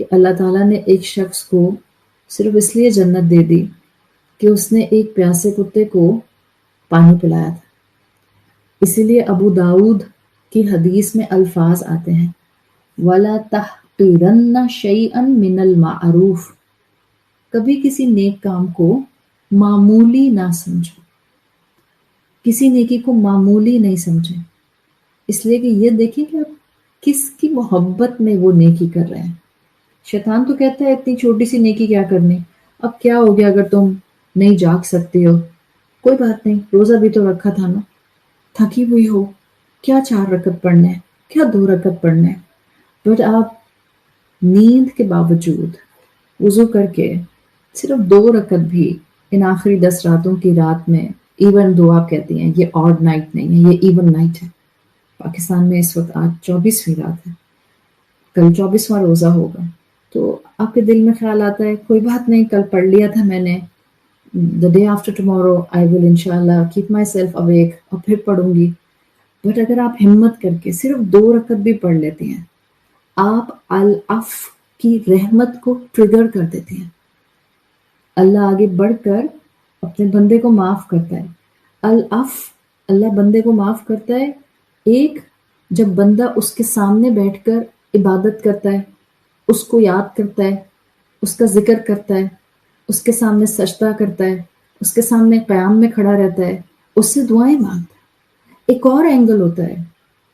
کہ اللہ تعالیٰ نے ایک شخص کو صرف اس لیے جنت دے دی کہ اس نے ایک پیاسے کتے کو پانی پلایا تھا. اسی لیے ابو داؤد کی حدیث میں الفاظ آتے ہیں وَلَا تَحْقِرَنَّ شَيْئًا مِّنَ الْمَعْرُوفِ، کبھی کسی نیک کام کو معمولی نہ سمجھو، کسی نیکی کو معمولی نہیں سمجھیں، اس لیے کہ یہ دیکھیں کہ آپ کس کی محبت میں وہ نیکی کر رہے ہیں. شیطان تو کہتا ہے اتنی چھوٹی سی نیکی کیا کرنی، اب کیا ہو گیا اگر تم نہیں جاگ سکتے ہو، کوئی بات نہیں، روزہ بھی تو رکھا تھا نا، تھکی ہوئی ہو، کیا 4 رکعت پڑھنا ہے، کیا 2 رکعت پڑھنا ہے. بٹ آپ نیند کے باوجود وضو کر کے صرف 2 رکعت بھی ان آخری 10 راتوں کی رات میں، ایون دو آپ کہتی ہیں یہ آڈ نائٹ نہیں ہے، یہ ایون نائٹ ہے. پاکستان میں اس وقت آج 24ویں رات ہے، کل 24واں روزہ ہوگا، تو آپ کے دل میں خیال آتا ہے کوئی بات نہیں، کل پڑھ لیا تھا میں نے، the day after tomorrow I will inshallah keep myself awake اور پھر پڑھوں گی. بٹ اگر آپ ہمت کر کے صرف 2 رکعت بھی پڑھ لیتے ہیں، آپ العف کی رحمت کو ٹریگر کر دیتے ہیں. اللہ آگے بڑھ کر اپنے بندے کو معاف کرتا ہے. العف، اللہ بندے کو معاف کرتا ہے ایک جب بندہ اس کے سامنے بیٹھ کر عبادت کرتا ہے، اس کو یاد کرتا ہے، اس کا ذکر کرتا ہے، اس کے سامنے سجدہ کرتا ہے، اس کے سامنے قیام میں کھڑا رہتا ہے، اس سے دعائیں مانگتا ہے. ایک اور اینگل ہوتا ہے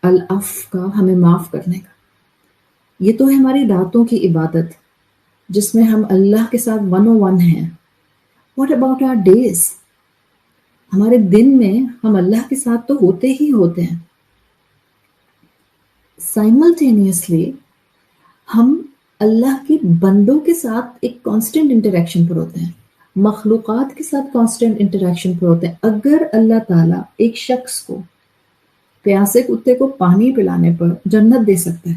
العف کا، ہمیں معاف کرنے کا. یہ تو ہے ہماری راتوں کی عبادت جس میں ہم اللہ کے ساتھ 101 ہیں. What about our days؟ ہمارے دن میں ہم اللہ کے ساتھ تو ہوتے ہی ہوتے ہیں. سائملٹینیسلی ہم اللہ کے بندوں کے ساتھ ایک کانسٹنٹ انٹریکشن پر ہوتے ہیں، مخلوقات کے ساتھ کانسٹنٹ انٹریکشن پر ہوتے ہیں. اگر اللہ تعالیٰ ایک شخص کو پیاسے کتے کو پانی پلانے پر جنت دے سکتا ہے،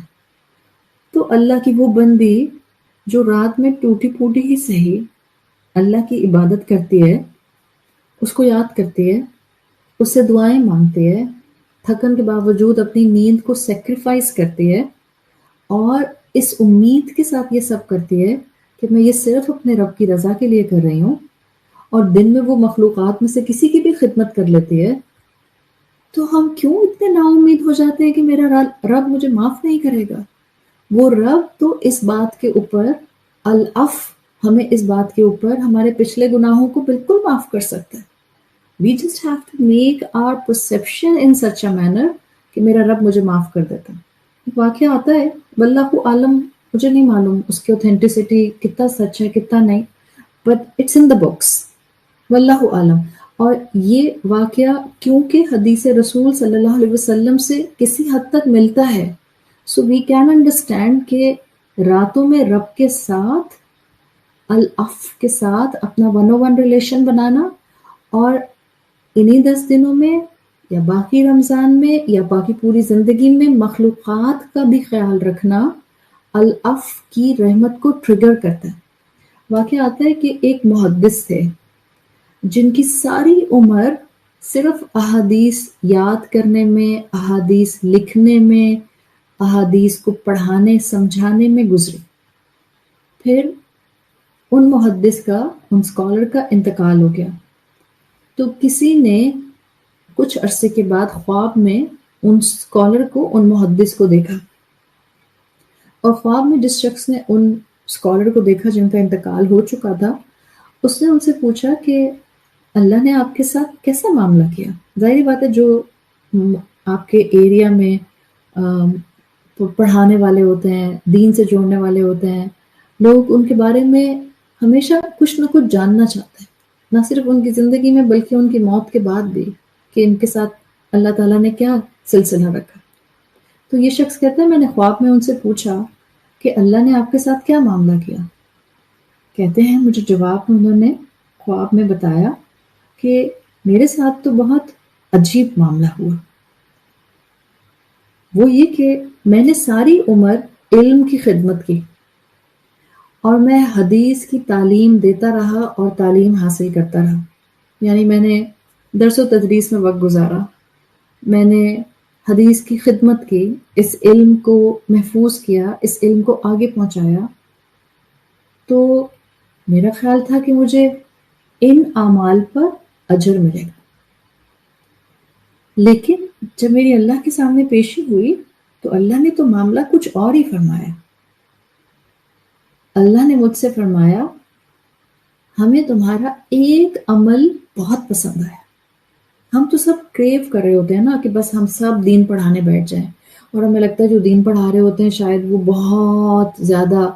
تو اللہ کی وہ بندی جو رات میں ٹوٹی پھوٹی ہی صحیح اللہ کی عبادت کرتی ہے، اس کو یاد کرتی ہے، اس سے دعائیں مانگتی ہے، تھکن کے باوجود اپنی نیند کو سیکریفائز کرتی ہے، اور اس امید کے ساتھ یہ سب کرتی ہے کہ میں یہ صرف اپنے رب کی رضا کے لیے کر رہی ہوں، اور دن میں وہ مخلوقات میں سے کسی کی بھی خدمت کر لیتی ہے، تو ہم کیوں اتنے نا امید ہو جاتے ہیں کہ میرا رب مجھے معاف نہیں کرے گا؟ وہ رب تو اس بات کے اوپر العف، ہمیں اس بات کے اوپر ہمارے پچھلے گناہوں کو بالکل معاف کر سکتا ہے. We just have to make our perception in such a manner کہ میرا رب مجھے معاف کر دیتا. ایک واقعہ آتا ہے، واللہ عالم، مجھے نہیں معلوم اس کی اوتھینٹسٹی کتنا سچ ہے کتنا نہیں، but it's in the books, واللہ عالم. اور یہ واقعہ کیونکہ حدیث رسول صلی اللہ علیہ وسلم سے کسی حد تک ملتا ہے، سو وی کین انڈرسٹینڈ کہ راتوں میں رب کے ساتھ العف کے ساتھ اپنا 101 ریلیشن بنانا، اور انہی 10 دنوں میں یا باقی رمضان میں یا باقی پوری زندگی میں مخلوقات کا بھی خیال رکھنا العف کی رحمت کو ٹریگر کرتا ہے. واقعہ آتا ہے کہ ایک محدث تھے جن کی ساری عمر صرف احادیث یاد کرنے میں، احادیث لکھنے میں، احادیث کو پڑھانے سمجھانے میں گزری. پھر ان محدث کا، ان اسکالر کا انتقال ہو گیا، تو کسی نے کچھ عرصے کے بعد خواب میں ان اسکالر کو، ان محدث کو دیکھا، اور خواب میں جس شخص نے ان اسکالر کو دیکھا جن کا انتقال ہو چکا تھا، اس نے ان سے پوچھا کہ اللہ نے آپ کے ساتھ کیسا معاملہ کیا؟ ظاہری بات ہے جو آپ کے ایریا میں پڑھانے والے ہوتے ہیں، دین سے جوڑنے والے ہوتے ہیں، لوگ ان کے بارے میں ہمیشہ کچھ نہ کچھ جاننا چاہتے ہیں، نہ صرف ان کی زندگی میں بلکہ ان کی موت کے بعد بھی، کہ ان کے ساتھ اللہ تعالیٰ نے کیا سلسلہ رکھا. تو یہ شخص کہتا ہے میں نے خواب میں ان سے پوچھا کہ اللہ نے آپ کے ساتھ کیا معاملہ کیا؟ کہتے ہیں مجھے جواب میں انہوں نے خواب میں بتایا کہ میرے ساتھ تو بہت عجیب معاملہ ہوا. وہ یہ کہ میں نے ساری عمر علم کی خدمت کی، اور میں حدیث کی تعلیم دیتا رہا اور تعلیم حاصل کرتا رہا. یعنی میں نے درس و تدریس میں وقت گزارا، میں نے حدیث کی خدمت کی، اس علم کو محفوظ کیا، اس علم کو آگے پہنچایا، تو میرا خیال تھا کہ مجھے ان اعمال پر اجر ملے گا، لیکن جب میری اللہ کے سامنے پیشی ہوئی تو اللہ نے تو معاملہ کچھ اور ہی فرمایا۔ اللہ نے مجھ سے فرمایا ہمیں تمہارا ایک عمل بہت پسند آیا۔ ہم تو سب کریو کر رہے ہوتے ہیں نا کہ بس ہم سب دین پڑھانے بیٹھ جائیں، اور ہمیں لگتا ہے جو دین پڑھا رہے ہوتے ہیں شاید وہ بہت زیادہ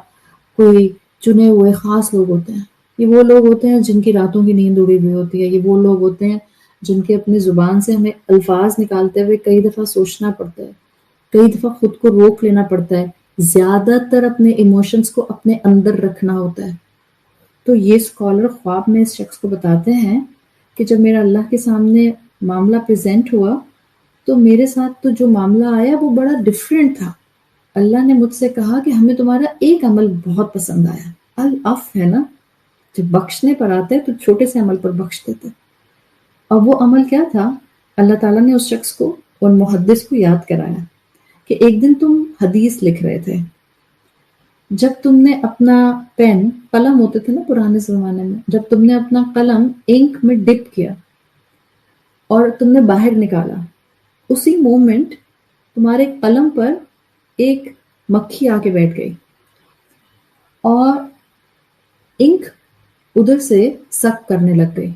کوئی چنے ہوئے خاص لوگ ہوتے ہیں۔ یہ وہ لوگ ہوتے ہیں جن کی راتوں کی نیند اڑی ہوئی ہوتی ہے، یہ وہ لوگ ہوتے ہیں جن کے اپنی زبان سے ہمیں الفاظ نکالتے ہوئے کئی دفعہ سوچنا پڑتا ہے، کئی دفعہ خود کو روک لینا پڑتا ہے، زیادہ تر اپنے ایموشنز کو اپنے اندر رکھنا ہوتا ہے۔ تو یہ اسکالر خواب میں اس شخص کو بتاتے ہیں کہ جب میرا اللہ کے سامنے معاملہ پریزنٹ ہوا تو میرے ساتھ تو جو معاملہ آیا وہ بڑا ڈفرینٹ تھا۔ اللہ نے مجھ سے کہا کہ ہمیں تمہارا ایک عمل بہت پسند آیا۔ العف ہے نا، جب بخشنے پر آتے تو چھوٹے سے عمل پر بخش دیتے۔ اور وہ عمل کیا تھا؟ اللہ تعالیٰ نے اس شخص کو اور محدث کو یاد کرایا کہ ایک دن تم حدیث لکھ رہے تھے، جب تم نے اپنا پین، قلم ہوتے تھے نا پرانے زمانے میں، جب تم نے اپنا قلم انک میں ڈپ کیا اور تم نے باہر نکالا، اسی مومنٹ تمہارے قلم پر ایک مکھی آ کے بیٹھ گئی اور انک ادھر سے سک کرنے لگ گئی۔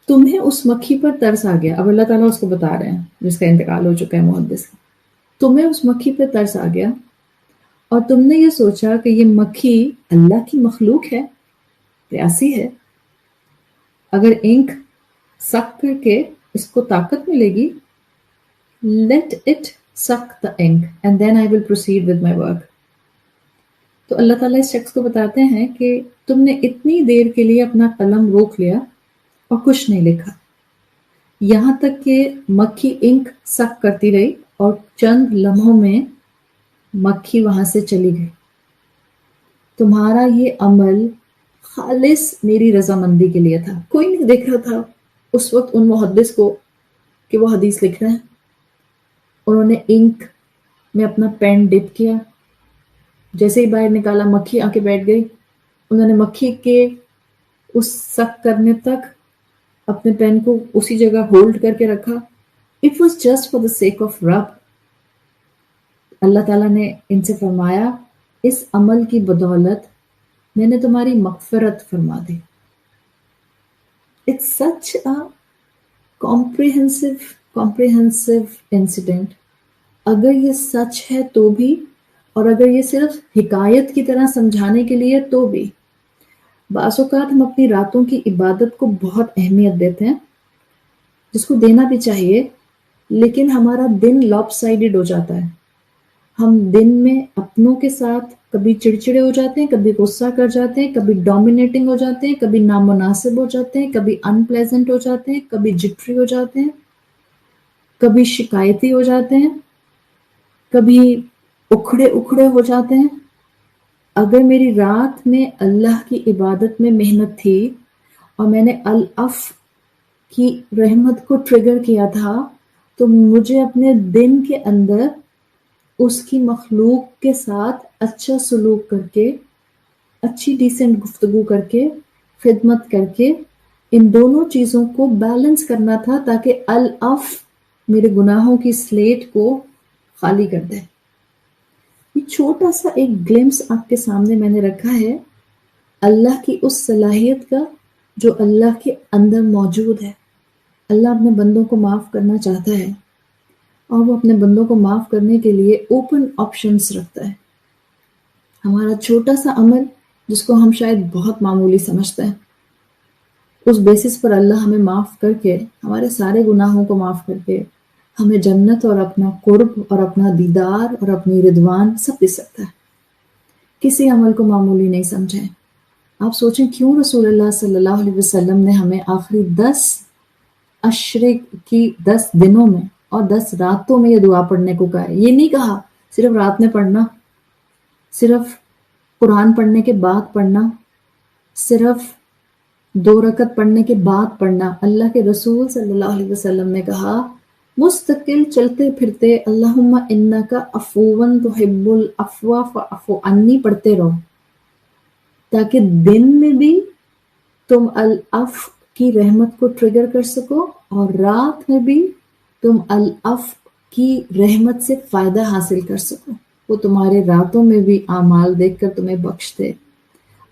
تمہیں اس مکھی پر ترس آ گیا۔ اب اللہ تعالیٰ اس کو بتا رہے ہیں جس کا انتقال ہو چکا ہے محدث کا۔ تمہیں اس مکھی پر ترس آ گیا اور تم نے یہ سوچا کہ یہ مکھی اللہ کی مخلوق ہے، پیاسی ہے، اگر انک سک کر کے اس کو طاقت ملے گی، let it suck the ink and then I will proceed with my work۔ تو اللہ تعالیٰ اس شخص کو بتاتے ہیں کہ تم نے اتنی دیر کے لیے اپنا قلم روک لیا اور کچھ نہیں لکھا، یہاں تک کہ مکھی انک سک کرتی رہی اور چند لمحوں میں مکھی وہاں سے چلی گئی۔ تمہارا یہ عمل خالص میری رضامندی کے لیے تھا۔ کوئی نہیں دیکھ رہا تھا اس وقت ان محدث کو کہ وہ حدیث لکھ رہے ہیں۔ انہوں نے انک میں اپنا پین ڈپ کیا، جیسے ہی باہر نکالا مکھی آ کے بیٹھ گئی۔ انہوں نے مکھی کے اس سک کرنے تک اپنے پین کو اسی جگہ ہولڈ کر کے رکھا۔ It was just for the sake of رب۔ اللہ تعالیٰ نے ان سے فرمایا اس عمل کی بدولت میں نے تمہاری مغفرت فرما دی۔ It's such a comprehensive incident. اگر یہ سچ ہے تو بھی، اور اگر یہ صرف حکایت کی طرح سمجھانے کے لیے تو بھی۔ بعض اوقات ہم اپنی راتوں کی عبادت کو بہت اہمیت دیتے ہیں، جس کو دینا بھی چاہیے، لیکن ہمارا دن لاپ سائڈڈ ہو جاتا ہے۔ ہم دن میں اپنوں کے ساتھ کبھی چڑچڑے ہو جاتے ہیں، کبھی غصہ کر جاتے ہیں، کبھی ڈومینیٹنگ ہو جاتے ہیں، کبھی نامناسب ہو جاتے ہیں، کبھی ان پلیزنٹ ہو جاتے ہیں، کبھی جٹری ہو جاتے ہیں، کبھی شکایتی ہو جاتے ہیں، کبھی اکھڑے ہو جاتے ہیں۔ اگر میری رات میں اللہ کی عبادت میں محنت تھی اور میں نے العف کی رحمت کو ٹریگر کیا تھا، تو مجھے اپنے دن کے اندر اس کی مخلوق کے ساتھ اچھا سلوک کر کے، اچھی ڈیسنٹ گفتگو کر کے، خدمت کر کے، ان دونوں چیزوں کو بیلنس کرنا تھا تاکہ العف میرے گناہوں کی سلیٹ کو خالی کر دے۔ یہ چھوٹا سا ایک گلمس آپ کے سامنے میں نے رکھا ہے اللہ کی اس صلاحیت کا جو اللہ کے اندر موجود ہے۔ اللہ اپنے بندوں کو معاف کرنا چاہتا ہے، اور وہ اپنے بندوں کو معاف کرنے کے لیے اوپن آپشنز رکھتا ہے۔ ہمارا چھوٹا سا عمل جس کو ہم شاید بہت معمولی سمجھتے ہیں، اس بیسس پر اللہ ہمیں معاف کر کے، ہمارے سارے گناہوں کو معاف کر کے ہمیں جنت اور اپنا قرب اور اپنا دیدار اور اپنی رضوان سب دے سکتا ہے۔ کسی عمل کو معمولی نہیں سمجھیں۔ آپ سوچیں کیوں رسول اللہ صلی اللہ علیہ وسلم نے ہمیں آخری 10 عشرے کی 10 دنوں میں اور 10 راتوں میں یہ دعا پڑھنے کو کہا ہے۔ یہ نہیں کہا صرف رات میں پڑھنا، صرف قرآن پڑھنے کے بعد پڑھنا، صرف 2 رکعت پڑھنے کے بعد پڑھنا۔ اللہ کے رسول صلی اللہ علیہ وسلم نے کہا مستقل چلتے پھرتے اللہم انکا عفو تحب العفو فاعف عنی پڑھتے رہو۔ تاکہ دن میں بھی تم العف کی رحمت کو ٹریگر کر سکو اور رات میں بھی تم العف کی رحمت سے فائدہ حاصل کر سکو. وہ تمہارے راتوں میں بھی اعمال دیکھ کر تمہیں بخش دے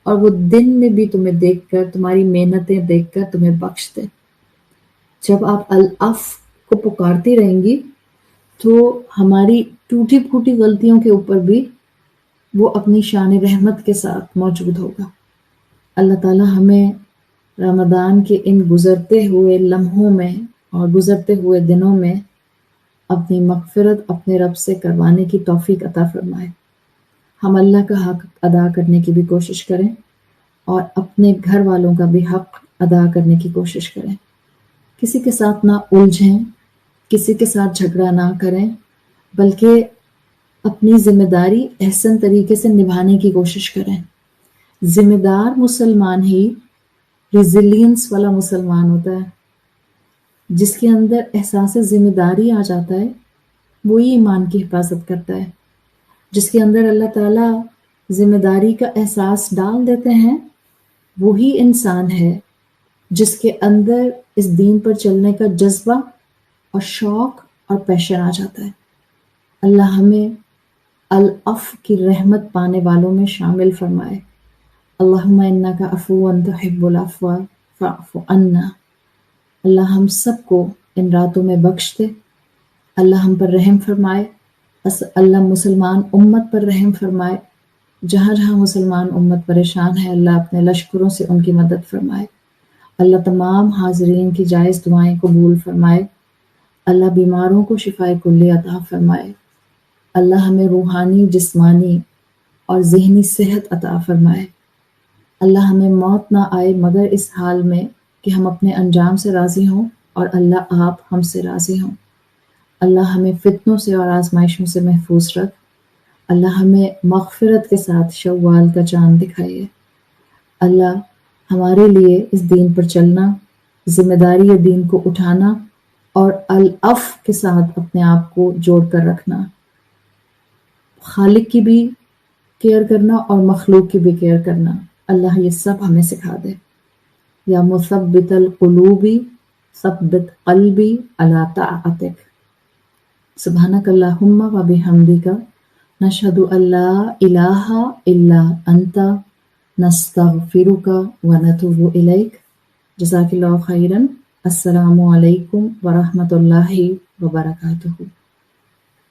اور وہ دن میں بھی تمہیں دیکھ کر تمہاری محنتیں دیکھ کر تمہیں بخش دے. جب آپ العف کو پکارتی رہیں گی تو ہماری ٹوٹی پھوٹی غلطیوں کے اوپر بھی وہ اپنی شان رحمت کے ساتھ موجود ہوگا. اللہ تعالی ہمیں رمضان کے ان گزرتے ہوئے لمحوں میں اور گزرتے ہوئے دنوں میں اپنی مغفرت اپنے رب سے کروانے کی توفیق عطا فرمائے. ہم اللہ کا حق ادا کرنے کی بھی کوشش کریں اور اپنے گھر والوں کا بھی حق ادا کرنے کی کوشش کریں. کسی کے ساتھ نہ الجھیں، کسی کے ساتھ جھگڑا نہ کریں، بلکہ اپنی ذمہ داری احسن طریقے سے نبھانے کی کوشش کریں. ذمہ دار مسلمان ہی ریزیلینس والا مسلمان ہوتا ہے. جس کے اندر احساس ذمہ داری آ جاتا ہے وہی ایمان کی حفاظت کرتا ہے. جس کے اندر اللہ تعالیٰ ذمہ داری کا احساس ڈال دیتے ہیں وہی انسان ہے جس کے اندر اس دین پر چلنے کا جذبہ اور شوق اور پیشن آ جاتا ہے. اللہ ہمیں العف کی رحمت پانے والوں میں شامل فرمائے. اللہم انک عفو تحب العفو فاعف عنا. اللہ ہم سب کو ان راتوں میں بخش دے. اللہ ہم پر رحم فرمائے. اللہ مسلمان امت پر رحم فرمائے. جہاں جہاں مسلمان امت پریشان ہے اللہ اپنے لشکروں سے ان کی مدد فرمائے. اللہ تمام حاضرین کی جائز دعائیں قبول فرمائے. اللہ بیماروں کو شفائے کلی عطا فرمائے. اللہ ہمیں روحانی، جسمانی اور ذہنی صحت عطا فرمائے. اللہ ہمیں موت نہ آئے مگر اس حال میں کہ ہم اپنے انجام سے راضی ہوں اور اللہ آپ ہم سے راضی ہوں. اللہ ہمیں فتنوں سے اور آزمائشوں سے محفوظ رکھ. اللہ ہمیں مغفرت کے ساتھ شوال کا چاند دکھائیے. اللہ ہمارے لیے اس دین پر چلنا، ذمہ داری دین کو اٹھانا اور العف کے ساتھ اپنے آپ کو جوڑ کر رکھنا، خالق کی بھی کیئر کرنا اور مخلوق کی بھی کیئر کرنا، اللہ یہ سب ہمیں سکھا دے. یا مثبت القلوب ثبت قلبی علی طاعتک. سبحانک اللہم و بحمدک نشہد ان لا الہ الا انت نستغفرک و نتوب الیک. جزاک اللہ خیرا. السلام علیکم ورحمۃ اللہ وبرکاتہ.